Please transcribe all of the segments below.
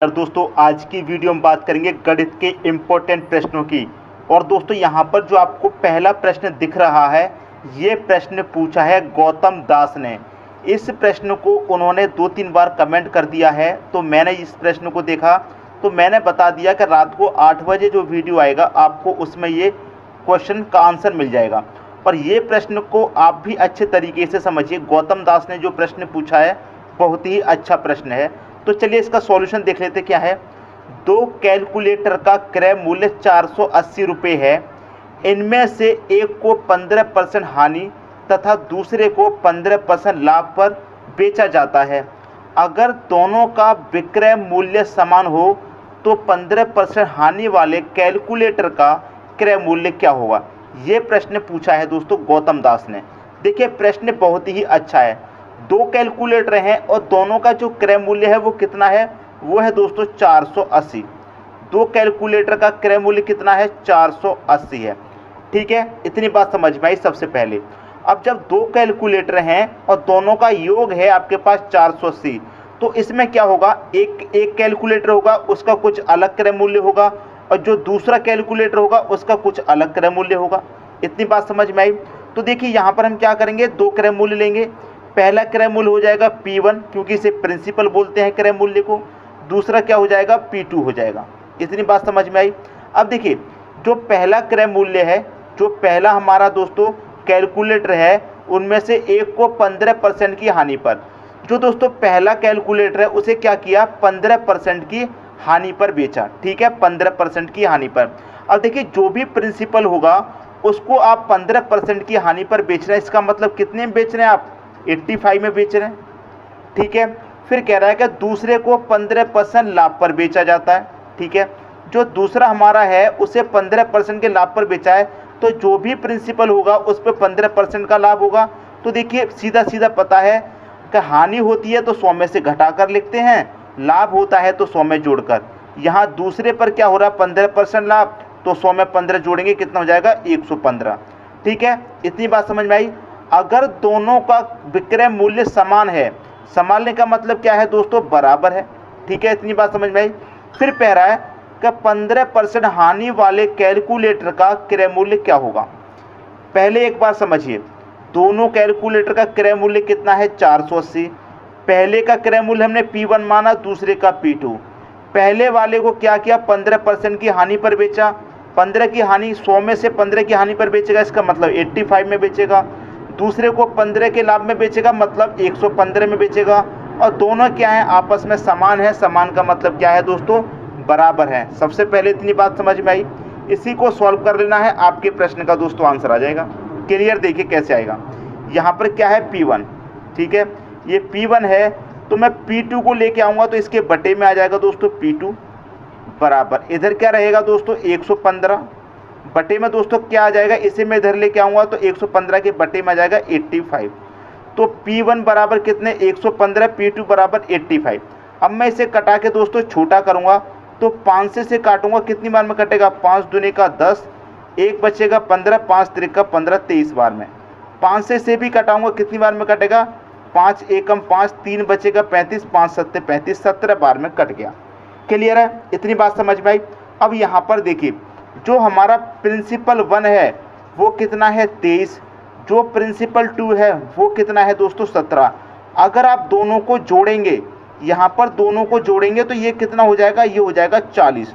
और दोस्तों आज की वीडियो में बात करेंगे गणित के इम्पोर्टेंट प्रश्नों की। और दोस्तों यहाँ पर जो आपको पहला प्रश्न दिख रहा है, ये प्रश्न पूछा है गौतम दास ने। इस प्रश्न को उन्होंने 2-3 बार कमेंट कर दिया है, तो मैंने इस प्रश्न को देखा तो मैंने बता दिया कि रात को 8 बजे जो वीडियो आएगा आपको उसमें ये क्वेश्चन का आंसर मिल जाएगा। और ये प्रश्न को आप भी अच्छे तरीके से समझिए। गौतम दास ने जो प्रश्न पूछा है बहुत ही अच्छा प्रश्न है। तो चलिए इसका सॉल्यूशन देख लेते क्या है। दो कैलकुलेटर का क्रय मूल्य 480 रुपये है। इनमें से एक को 15% हानि तथा दूसरे को 15% लाभ पर बेचा जाता है। अगर दोनों का विक्रय मूल्य समान हो तो 15% हानि वाले कैलकुलेटर का क्रय मूल्य क्या होगा। ये प्रश्न पूछा है दोस्तों गौतम दास ने। देखिए प्रश्न बहुत ही अच्छा है। दो कैलकुलेटर हैं और दोनों का जो क्रय मूल्य है वो कितना है, वो है दोस्तों 480। दो कैलकुलेटर का क्रय मूल्य कितना है, 480 है। ठीक है, इतनी बात समझ में आई सबसे पहले। अब जब दो कैलकुलेटर हैं और दोनों का योग है आपके पास 480, तो इसमें क्या होगा, एक कैलकुलेटर होगा उसका कुछ अलग क्रय मूल्य होगा और जो दूसरा कैलकुलेटर होगा उसका कुछ अलग क्रय मूल्य होगा। इतनी बात समझ में आई। तो देखिए यहाँ पर हम क्या करेंगे, दो क्रय मूल्य लेंगे। पहला क्रय मूल्य हो जाएगा P1, क्योंकि इसे प्रिंसिपल बोलते हैं क्रय मूल्य को। दूसरा क्या हो जाएगा, P2 हो जाएगा। इतनी बात समझ में आई। अब देखिए जो पहला क्रय मूल्य है, जो पहला हमारा दोस्तों कैलकुलेटर है, उनमें से एक को 15% की हानि पर, जो दोस्तों पहला कैलकुलेटर है उसे क्या किया, 15% की हानि पर बेचा। ठीक है, 15% की हानि पर। अब देखिए जो भी प्रिंसिपल होगा उसको आप 15% की हानि पर बेच रहे हैं। इसका मतलब कितने में बेच रहे हैं आप, 85 में बेच रहे हैं। ठीक है, फिर कह रहा है कि दूसरे को 15% लाभ पर बेचा जाता है। ठीक है, जो दूसरा हमारा है उसे 15% के लाभ पर बेचा है, तो जो भी प्रिंसिपल होगा उस पर 15% का लाभ होगा। तो देखिए सीधा सीधा पता है कि हानि होती है तो 100 में से घटा कर लिखते हैं, लाभ होता है तो 100 में जोड़कर। यहाँ दूसरे पर क्या हो रहा है, 15% लाभ, तो 100 में 15 जोड़ेंगे कितना हो जाएगा, 115। ठीक है, इतनी बात समझ में आई। अगर दोनों का विक्रय मूल्य समान है, संभालने का मतलब क्या है दोस्तों, बराबर है। ठीक है, इतनी बात समझ में आई। फिर कह रहा है कि 15% हानि वाले कैलकुलेटर का क्रय मूल्य क्या होगा। पहले एक बार समझिए, दोनों कैलकुलेटर का क्रय मूल्य कितना है, 480। पहले का क्रय मूल्य हमने P1 माना, दूसरे का P2। पहले वाले को क्या किया, 15% की हानि पर बेचा। 15 की हानि, 100 में से 15 की हानि पर बेचेगा, इसका मतलब 85 में बेचेगा। दूसरे को 15 के लाभ में बेचेगा, मतलब 115 में बेचेगा। और दोनों क्या है, आपस में समान है। समान का मतलब क्या है दोस्तों, बराबर है। सबसे पहले इतनी बात समझ में आई। इसी को सॉल्व कर लेना है, आपके प्रश्न का दोस्तों आंसर आ जाएगा। क्लियर, देखिए कैसे आएगा। यहाँ पर क्या है, P1। ठीक है, ये P1 है, तो मैं P2 को लेके आऊँगा तो इसके बटे में आ जाएगा दोस्तों P2 बराबर, इधर क्या रहेगा दोस्तों, 115 बटे में दोस्तों क्या आ जाएगा, इसे मैं इधर लेके आऊँगा तो 115 के बटे में आ जाएगा 85। तो P1 बराबर कितने, 115, P2 बराबर 85। अब मैं इसे कटा के दोस्तों छोटा करूँगा, तो 5 से काटूंगा, कितनी बार में कटेगा, 5 दूनी का 10, एक बचेगा 15, 5 त्रिक का 15, 23 बार में। 5 से भी कटाऊंगा, कितनी बार में कटेगा, 5 एकम 5, 3 बचेगा 35, 5 सत्ते 35, 17 बार में कट गया। क्लियर है, इतनी बात समझ में आई। अब यहाँ पर देखिए जो हमारा प्रिंसिपल 1 है वो कितना है, 23। जो प्रिंसिपल 2 है वो कितना है दोस्तों, 17। अगर आप दोनों को जोड़ेंगे, यहाँ पर दोनों को जोड़ेंगे तो ये कितना हो जाएगा, ये हो जाएगा 40।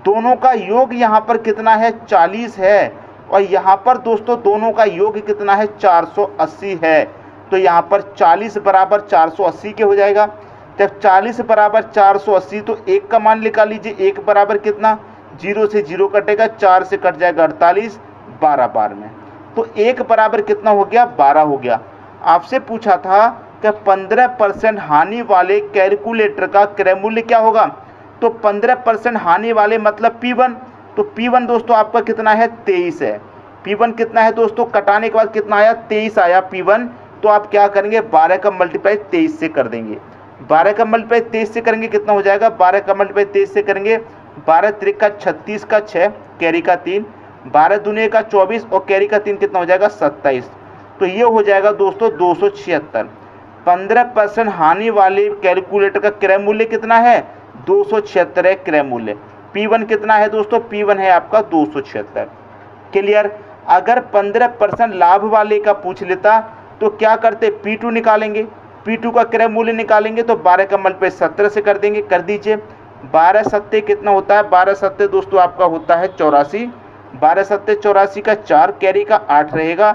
दोनों का योग यहाँ पर कितना है, 40 है। और यहाँ पर दोस्तों दोनों का योग कितना है, 480 है। तो यहाँ पर 40 बराबर 480 के हो जाएगा। जब 40 बराबर 480, तो एक का मान निकाल लीजिए, एक बराबर कितना, 0 से 0 कटेगा, 4 से कट जाएगा 48, 12 बार में। तो एक बराबर कितना हो गया, 12 हो गया। आपसे पूछा था कि 15% हानि वाले कैलकुलेटर का क्रय मूल्य क्या होगा। तो 15% हानि वाले मतलब P1, तो P1 दोस्तों आपका कितना है, 23 है। P1 कितना है दोस्तों, कटाने के बाद कितना आया, 23 आया P1। तो आप क्या करेंगे, 12 का मल्टीप्लाई 23 से कर देंगे। 12 का मल्टीप्लाई 23 से करेंगे, कितना हो जाएगा, 12 का मल्टीप्लाई 23 से करेंगे, 12 त्रिक का 36 का 6, कैरी का 3, 12 दूनी का 24 और कैरी का 3 कितना हो जाएगा, 27। तो ये हो जाएगा दोस्तों 276। 15% हानि वाले कैलकुलेटर का क्रय मूल्य कितना है, 276 है क्रय मूल्य। P1 कितना है दोस्तों? P1 है आपका 276। क्लियर। अगर 15% लाभ वाले का पूछ लेता तो क्या करते? P2 निकालेंगे, P2 का क्रय मूल्य निकालेंगे तो 12 का मल्टीप्लाई 17 से कर देंगे। कर दीजिए। 12 सत्ते कितना होता है? 12 सत्ते दोस्तों आपका होता है 84। 12 सत्ते 84 का 4, कैरी का 8 रहेगा।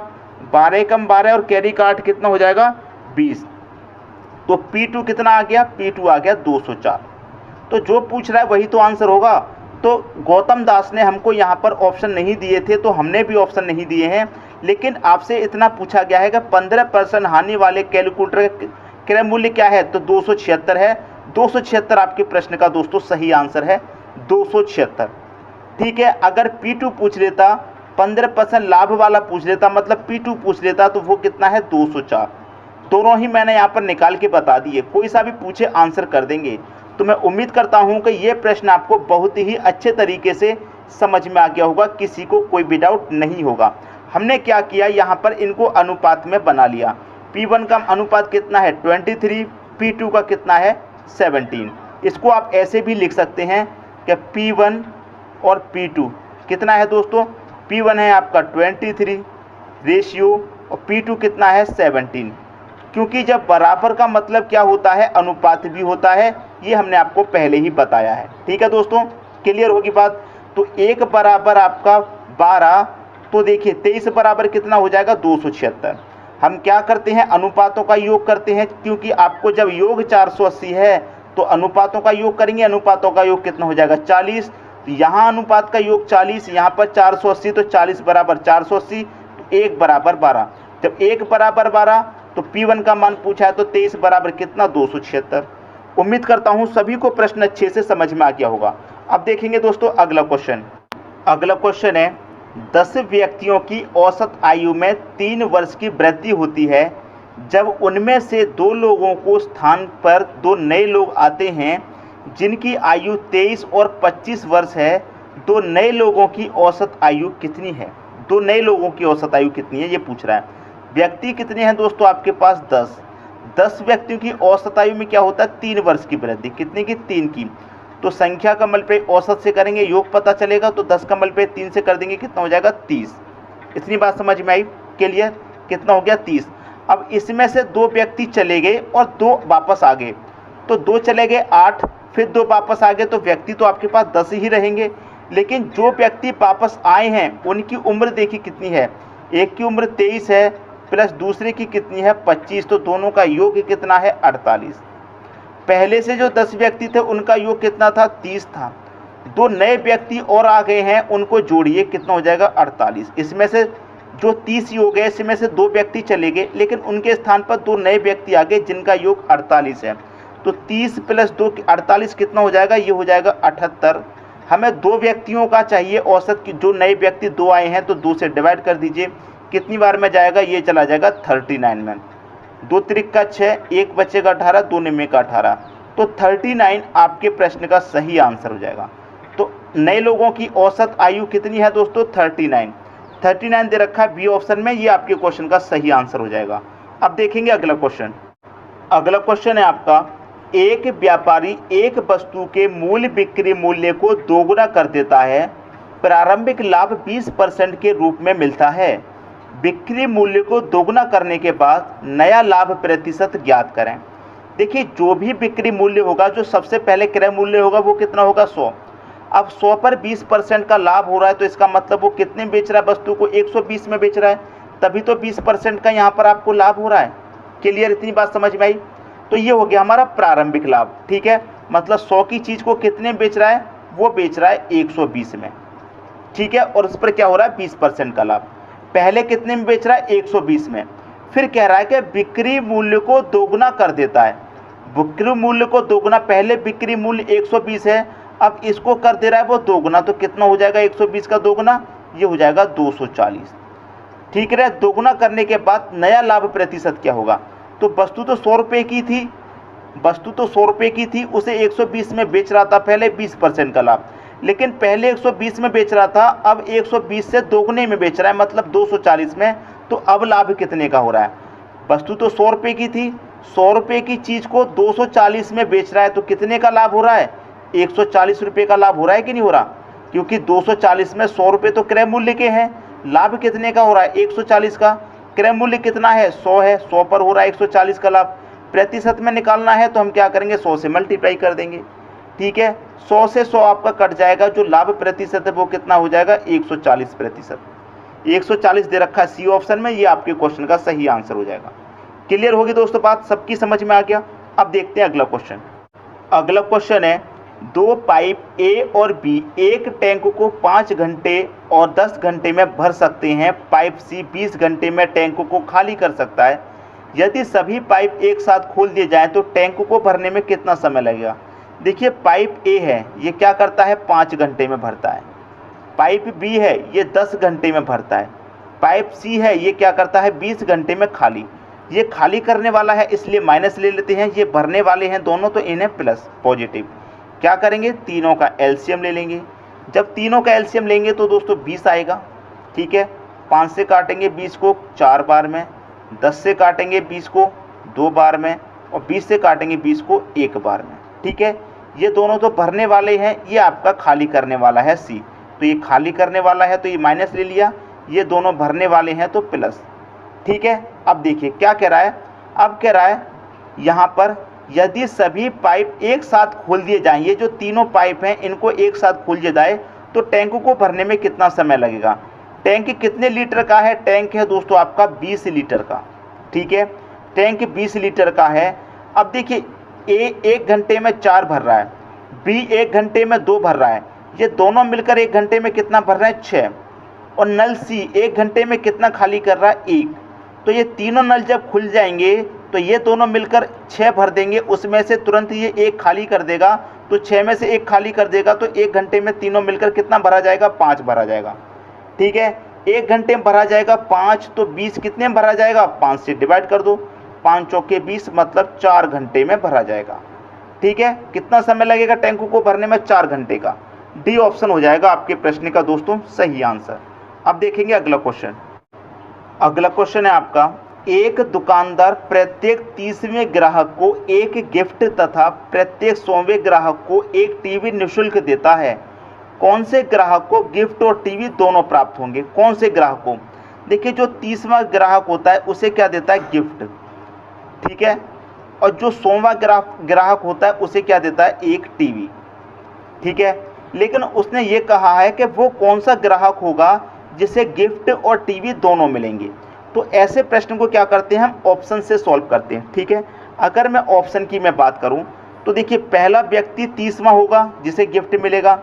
12 कम 12 और कैरी का 8 कितना हो जाएगा? 20। तो P2 कितना आ गया? P2 आ गया 204। तो जो पूछ रहा है वही तो आंसर होगा। तो गौतम दास ने हमको यहाँ पर ऑप्शन नहीं दिए थे तो हमने भी ऑप्शन नहीं दिए हैं, लेकिन आपसे इतना पूछा गया है कि 15% हानि वाले कैलकुलेटर का क्रय मूल्य क्या है? तो 276 है। 276 आपके प्रश्न का दोस्तों सही आंसर है, 276। ठीक है। अगर P2 पूछ लेता, 15% लाभ वाला पूछ लेता, मतलब P2 पूछ लेता, तो वो कितना है? 204। दोनों ही मैंने यहाँ पर निकाल के बता दिए, कोई सा भी पूछे आंसर कर देंगे। तो मैं उम्मीद करता हूँ कि ये प्रश्न आपको बहुत ही अच्छे तरीके से समझ में आ गया होगा, किसी को कोई भी डाउट नहीं होगा। हमने क्या किया, यहाँ पर इनको अनुपात में बना लिया। P1 का अनुपात कितना है? 23। P2 का कितना है? 17। इसको आप ऐसे भी लिख सकते हैं कि P1 और P2 कितना है दोस्तों? P1 है आपका 23 रेशियो और P2 कितना है? 17। क्योंकि जब बराबर का मतलब क्या होता है? अनुपात भी होता है। ये हमने आपको पहले ही बताया है। ठीक है दोस्तों, क्लियर होगी बात। तो 1 बराबर आपका 12, तो देखिए 23 बराबर कितना हो जाएगा? 276। हम क्या करते हैं? अनुपातों का योग करते हैं, क्योंकि आपको जब योग 480 है तो अनुपातों का योग करेंगे। अनुपातों का योग कितना हो जाएगा? 40। तो यहाँ अनुपात का योग 40, यहाँ पर 480, तो 40 बराबर 480, तो 1 बराबर 12। जब 1 बराबर 12 तो P1 का मान पूछा है, तो 23 बराबर कितना? 276। उम्मीद करता हूँ सभी को प्रश्न अच्छे से समझ में आ गया होगा। अब देखेंगे दोस्तों अगला क्वेश्चन। अगला क्वेश्चन है, 10 व्यक्तियों की औसत आयु में 3 वर्ष की वृद्धि होती है। जब उनमें से 2 लोगों को स्थान पर 2 नए लोग आते हैं जिनकी आयु 23 और 25 वर्ष है, 2 नए लोगों की औसत आयु कितनी है? 2 नए लोगों की औसत आयु कितनी है, ये पूछ रहा है। व्यक्ति कितने हैं दोस्तों आपके पास? 10। 10 व्यक्तियों की औसत आयु में क्या होता है? 3 वर्ष की वृद्धि। कितने की? 3 की। तो संख्या का मल्टीप्लाई औसत से करेंगे, योग पता चलेगा, तो 10 का मल्टीप्लाई 3 से कर देंगे, कितना हो जाएगा? 30। इतनी बात समझ में आई? क्लियर। कितना हो गया? 30। अब इसमें से 2 व्यक्ति चले गए और 2 वापस आ गए, तो 2 चले गए 8, फिर 2 वापस आ गए, तो व्यक्ति तो आपके पास 10 ही रहेंगे। लेकिन जो व्यक्ति वापस आए हैं उनकी उम्र देखिए कितनी है? एक की उम्र 23 है प्लस दूसरे की कितनी है? 25। तो दोनों का योग कितना है? 48। पहले से जो 10 व्यक्ति थे उनका योग कितना था? 30 था। 2 नए व्यक्ति और आ गए हैं, उनको जोड़िए, कितना हो जाएगा? 48। इसमें से जो 30 योग है, इसमें से 2 व्यक्ति चले गए, लेकिन उनके स्थान पर 2 नए व्यक्ति आ गए जिनका योग 48 है। तो 30 प्लस 2 48 कितना हो जाएगा? ये हो जाएगा 78। हमें 2 व्यक्तियों का चाहिए औसत की, जो नए व्यक्ति 2 आए हैं, तो 2 से डिवाइड कर दीजिए। कितनी बार में जाएगा? ये चला जाएगा 39 में। 2 त्रिक का 6, 1 बचेगा 18, 2 निमे का 18, तो 39 आपके प्रश्न का सही आंसर हो जाएगा। तो नए लोगों की औसत आयु कितनी है दोस्तों? 39 दे रखा है बी ऑप्शन में, ये आपके क्वेश्चन का सही आंसर हो जाएगा। अब देखेंगे अगला क्वेश्चन। अगला क्वेश्चन है आपका, एक व्यापारी एक वस्तु के मूल बिक्री मूल्य को दोगुना कर देता है, प्रारंभिक लाभ 20% के रूप में मिलता है। बिक्री मूल्य को दोगुना करने के बाद नया लाभ प्रतिशत ज्ञात करें। देखिए, जो भी बिक्री मूल्य होगा, जो सबसे पहले क्रय मूल्य होगा, वो कितना होगा? 100। अब 100 पर 20% का लाभ हो रहा है, तो इसका मतलब वो कितने बेच रहा है? वस्तु को 120 में बेच रहा है, तभी तो 20% का यहाँ पर आपको लाभ हो रहा है। क्लियर, इतनी बात समझ में आई? तो ये हो गया हमारा प्रारंभिक लाभ। ठीक है, मतलब 100 की चीज़ को कितने बेच रहा है? वो बेच रहा है 120 में। ठीक है, और उस पर क्या हो रहा है? 20% का लाभ। पहले कितने में बेच रहा है? 120 में। फिर कह रहा है कि बिक्री मूल्य को दोगुना कर देता है। बिक्री मूल्य को दोगुना, पहले बिक्री मूल्य 120 है, अब इसको कर दे रहा है वो दोगुना, तो कितना हो जाएगा? 120 का दोगुना, ये हो जाएगा 240। ठीक है, दोगुना करने के बाद नया लाभ प्रतिशत क्या होगा? तो वस्तु तो 100 रुपये की थी, वस्तु तो 100 रुपये की थी, उसे 120 में बेच रहा था पहले, 20% का लाभ। लेकिन पहले 120 में बेच रहा था, अब 120 से दोगुने में बेच रहा है, मतलब 240 में। तो अब लाभ कितने का हो रहा है? वस्तु तो 100 रुपये की थी, 100 रुपये की चीज़ को 240 में बेच रहा है, तो कितने का लाभ हो रहा है? 140 रुपये का लाभ हो रहा है कि नहीं हो रहा, क्योंकि 240 में 100 रुपये तो क्रय मूल्य के हैं। लाभ कितने का हो रहा है, 140 का। क्रय मूल्य कितना है, 100 है, 100 पर हो रहा है 140 का लाभ। प्रतिशत में निकालना है तो हम क्या करेंगे, 100 से मल्टीप्लाई कर देंगे। ठीक है, 100 से 100 आपका कट जाएगा, जो लाभ प्रतिशत है वो कितना हो जाएगा, 140%। 140 दे रखा है सी ऑप्शन में, ये आपके क्वेश्चन का सही आंसर हो जाएगा। क्लियर होगी दोस्तों, बात सबकी समझ में आ गया। अब देखते हैं अगला क्वेश्चन। अगला क्वेश्चन है, दो पाइप ए और बी एक टैंक को 5 घंटे और 10 घंटे में भर सकते हैं। पाइप सी 20 घंटे में टैंक को खाली कर सकता है। यदि सभी पाइप एक साथ खोल दिए जाएं तो टैंक को भरने में कितना समय लगेगा। देखिए, पाइप ए है, ये क्या करता है, 5 घंटे में भरता है। पाइप बी है, ये 10 घंटे में भरता है। पाइप सी है, ये क्या करता है, 20 घंटे में खाली। ये खाली करने वाला है इसलिए माइनस ले लेते हैं, ये भरने वाले हैं दोनों तो इन्हें प्लस पॉजिटिव। क्या करेंगे, तीनों का एलसीएम ले लेंगे। जब तीनों का एलसीएम लेंगे तो दोस्तों 20 आएगा। ठीक है, 5 से काटेंगे 20 को 4 बार में, 10 से काटेंगे 20 को 2 बार में, और 20 से काटेंगे 20 को 1 बार में। ठीक है, ये दोनों तो भरने वाले हैं, ये आपका खाली करने वाला है सी, तो ये खाली करने वाला है तो ये माइनस ले लिया, ये दोनों भरने वाले हैं तो प्लस। ठीक है, अब देखिए क्या कह रहा है, अब कह रहा है यहाँ पर यदि सभी पाइप एक साथ खोल दिए जाएं, ये जो तीनों पाइप हैं इनको एक साथ खोल दिया जाए तो टैंक को भरने में कितना समय लगेगा। टैंक कितने लीटर का है, टैंक है दोस्तों आपका 20 लीटर का। ठीक है, टैंक 20 लीटर का है। अब देखिए, ए 1 घंटे में 4 भर रहा है, बी 1 घंटे में 2 भर रहा है, ये दोनों मिलकर 1 घंटे में कितना भर रहे हैं, 6। और नल सी 1 घंटे में कितना खाली कर रहा है, 1। तो ये तीनों नल जब खुल जाएंगे तो ये दोनों मिलकर 6 भर देंगे, उसमें से तुरंत ये 1 खाली कर देगा, तो 6 में से 1 खाली कर देगा तो 1 घंटे में तीनों मिलकर कितना भरा जाएगा, 5 भरा जाएगा। ठीक है, 1 घंटे में भरा जाएगा 5, तो 20 कितने में भरा जाएगा, 5 से डिवाइड कर दो, 5 चौके 20 मतलब 4 घंटे में भरा जाएगा। ठीक है, कितना समय लगेगा टैंक को भरने में, 4 घंटे का। डी ऑप्शन हो जाएगा आपके प्रश्न का दोस्तों सही आंसर। अब देखेंगे अगला क्वेश्चन। अगला क्वेश्चन है आपका, एक दुकानदार प्रत्येक 30वें ग्राहक को एक गिफ्ट तथा प्रत्येक 100वें ग्राहक को एक टीवी निःशुल्क देता है। कौन से ग्राहक को गिफ्ट और टीवी दोनों प्राप्त होंगे, कौन से ग्राहक को। देखिए, जो 30वां ग्राहक होता है उसे क्या देता है, गिफ्ट। ठीक है, और जो 100वां ग्राहक होता है उसे क्या देता है, एक टीवी। ठीक है, लेकिन उसने ये कहा है कि वो कौन सा ग्राहक होगा जिसे गिफ्ट और टीवी दोनों मिलेंगे। तो ऐसे प्रश्न को क्या करते हैं, हम ऑप्शन से सॉल्व करते हैं। ठीक है, अगर मैं ऑप्शन की मैं बात करूं तो देखिए, पहला व्यक्ति 30वां होगा जिसे गिफ्ट मिलेगा,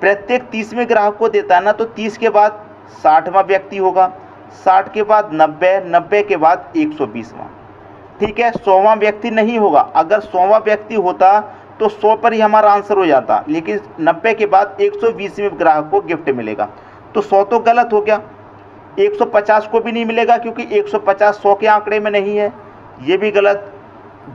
प्रत्येक 30वें ग्राहक को देता है ना, तो 30 के बाद 60वां व्यक्ति होगा, 60 के बाद 90, 90 के बाद 120वां। ठीक है, 100वां व्यक्ति नहीं होगा। अगर 100वां व्यक्ति होता तो 100 पर ही हमारा आंसर हो जाता, लेकिन 90 के बाद 120वें ग्राहक को गिफ्ट मिलेगा, तो 100 तो गलत हो गया। 150 को भी नहीं मिलेगा क्योंकि 150 100 के आंकड़े में नहीं है, ये भी गलत।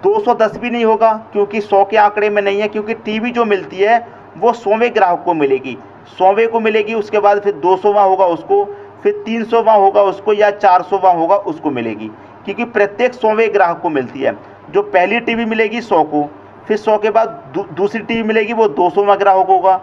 210 भी नहीं होगा क्योंकि 100 के आंकड़े में नहीं है, क्योंकि टीवी जो मिलती है वो 100वें ग्राहक को मिलेगी, 100वें को मिलेगी, उसके बाद फिर 200वां होगा उसको, फिर 300वां होगा उसको, या 400वां होगा उसको मिलेगी, क्योंकि प्रत्येक 100वें ग्राहक को मिलती है। जो पहली टीवी मिलेगी 100 को, फिर 100 के बाद दूसरी टीवी मिलेगी वो 200वां ग्राहक होगा,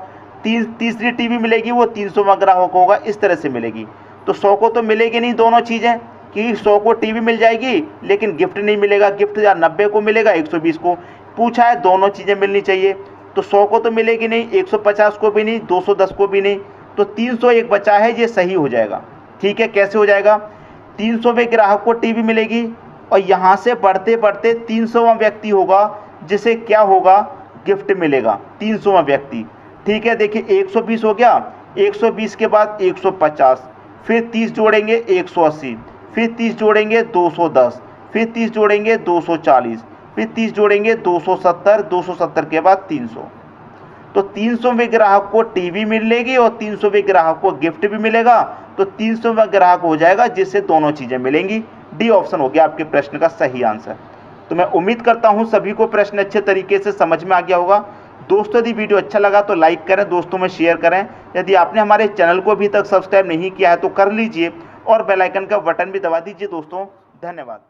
तीसरी टीवी मिलेगी वो 300वां ग्राहक होगा, इस तरह से मिलेगी। तो 100 को तो मिलेगी नहीं दोनों चीज़ें, कि 100 को टीवी मिल जाएगी लेकिन गिफ्ट नहीं मिलेगा, गिफ्ट या 90 को मिलेगा 120 को। पूछा है दोनों चीज़ें मिलनी चाहिए, तो 100 को तो मिलेगी नहीं, 150 को भी नहीं, 210 को भी नहीं, तो 301 बचा है, ये सही हो जाएगा। ठीक है, कैसे हो जाएगा, 300वें ग्राहक को टीवी मिलेगी और यहाँ से बढ़ते बढ़ते 300वां व्यक्ति होगा जिसे क्या होगा, गिफ्ट मिलेगा, 300वां व्यक्ति। ठीक है, देखिए 120 हो गया, 120 के बाद 150, फिर 30 जोड़ेंगे 180, फिर 30 जोड़ेंगे 210, फिर 30 जोड़ेंगे 240, फिर 30 जोड़ेंगे 270, 270 के बाद 300। तो 300वें ग्राहक को टीवी मिलेगी और 300वें ग्राहक को गिफ्ट भी मिलेगा, तो 300वां ग्राहक हो जाएगा जिससे दोनों चीज़ें मिलेंगी। डी ऑप्शन हो गया आपके प्रश्न का सही आंसर। तो मैं उम्मीद करता हूं सभी को प्रश्न अच्छे तरीके से समझ में आ गया होगा। दोस्तों, यदि वीडियो अच्छा लगा तो लाइक करें, दोस्तों में शेयर करें। यदि आपने हमारे चैनल को अभी तक सब्सक्राइब नहीं किया है तो कर लीजिए और बेल आइकन का बटन भी दबा दीजिए। दोस्तों, धन्यवाद।